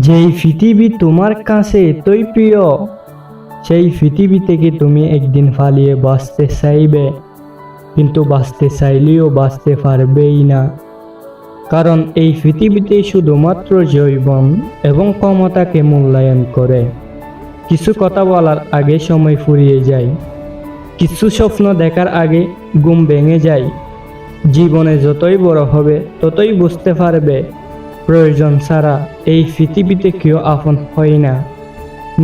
যেই পৃথিবী তোমার কাছে এতই প্রিয়, সেই পৃথিবী থেকে তুমি একদিন পালিয়ে বাঁচতে চাইবে, কিন্তু বাঁচতে চাইলেও বাঁচতে পারবেই না। কারণ এই পৃথিবীতে শুধুমাত্র যৌবন এবং ক্ষমতাকে মূল্যায়ন করে। কিছু কথা বলার আগে সময় ফুরিয়ে যায়, কিছু স্বপ্ন দেখার আগে ঘুম ভেঙে যায়। জীবনে যতই বড় হবে ততই বুঝতে পারবে প্রয়োজন ছাড়া এই পৃথিবীতে কেউ আপন হয় না।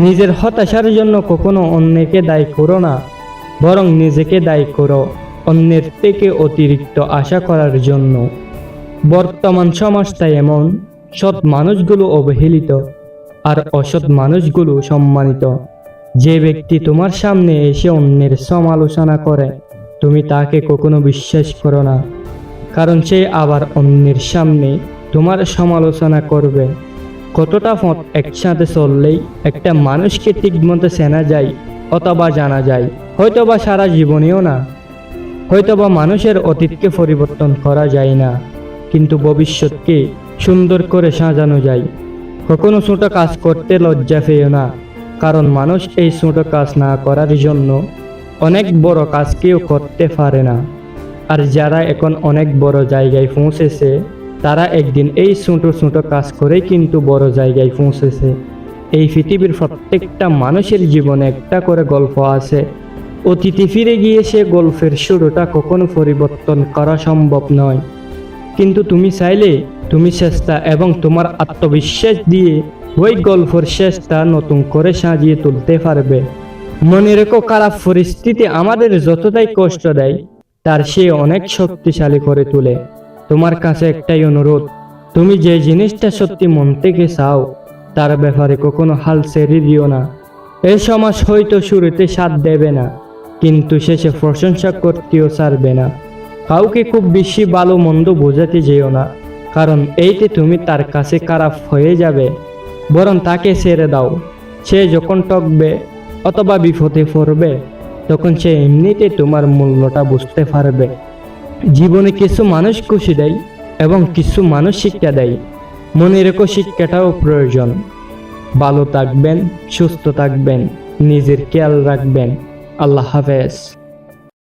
নিজের হতাশার জন্য কখনো অন্যকে দায়ী করো না, বরং নিজেকে দায়ী করো অন্যের থেকে অতিরিক্ত আশা করার জন্য। বর্তমান সমাজটা এমন, সৎ মানুষগুলো অবহেলিত আর অসৎ মানুষগুলো সম্মানিত। যে ব্যক্তি তোমার সামনে এসে অন্যের সমালোচনা করে, তুমি তাকে কখনো বিশ্বাস করো না, কারণ সে আবার অন্যের সামনে তোমার সমালোচনা করবে। কতটা পথ একসাথে চললেই একটা মানুষকে ঠিকমতো চেনা যায় অথবা জানা যায়, হয়তোবা সারা জীবনেও না। হয়তোবা মানুষের অতীতকে পরিবর্তন করা যায় না, কিন্তু ভবিষ্যৎকে সুন্দর করে সাজানো যায়। কখনো ছোট কাজ করতে লজ্জা পেও না, কারণ মানুষ এই ছোট কাজ না করার জন্য অনেক বড় কাজ কেউ করতে পারে না। আর যারা এখন অনেক বড় জায়গায় পৌঁছেছে, তারা একদিন এই ছোট ছোট কাজ করেই কিন্তু বড় জায়গায় পৌঁছেছে। এই পৃথিবীর প্রত্যেকটা মানুষের জীবনে একটা করে গল্প আছে। অতীতে ফিরে গিয়ে সে গল্পের শুরুটা কখনো পরিবর্তন করা সম্ভব নয়, কিন্তু তুমি চাইলে তুমি চেষ্টা এবং তোমার আত্মবিশ্বাস দিয়ে ওই গল্পের শেষটা নতুন করে সাজিয়ে তুলতে পারবে। মনে রেখো, খারাপ পরিস্থিতি আমাদের যতটাই কষ্ট দেয়, তার সে অনেক শক্তিশালী করে তোলে। তোমার কাছে একটাই অনুরোধ, তুমি যে জিনিসটা সত্যি মন থেকে চাও, তার ব্যাপারে কখনো হাল ছেড়ে দিও না। এই সমাজ হয়তো শুরুতে সাথ দেবে না, কিন্তু শেষে প্রশংসা করতেও ছাড়বে না। কাউকে খুব বেশি ভালো মন্দ বোঝাতে যেও না, কারণ এইতে তুমি তার কাছে খারাপ হয়ে যাবে। বরং তাকে ছেড়ে দাও। সে যখন টকবে অথবা বিপদে পড়বে, তখন সে এমনিতে তোমার মূল্যটা বুঝতে পারবে। জীবনে কিছু মানুষ খুশি দেয় এবং কিছু মানুষ শিক্ষা দেয়। মনে রেখো, শিক্ষাটাও প্রয়োজন। ভালো থাকবেন, সুস্থ থাকবেন, নিজের খেয়াল রাখবেন। আল্লাহ হাফেজ।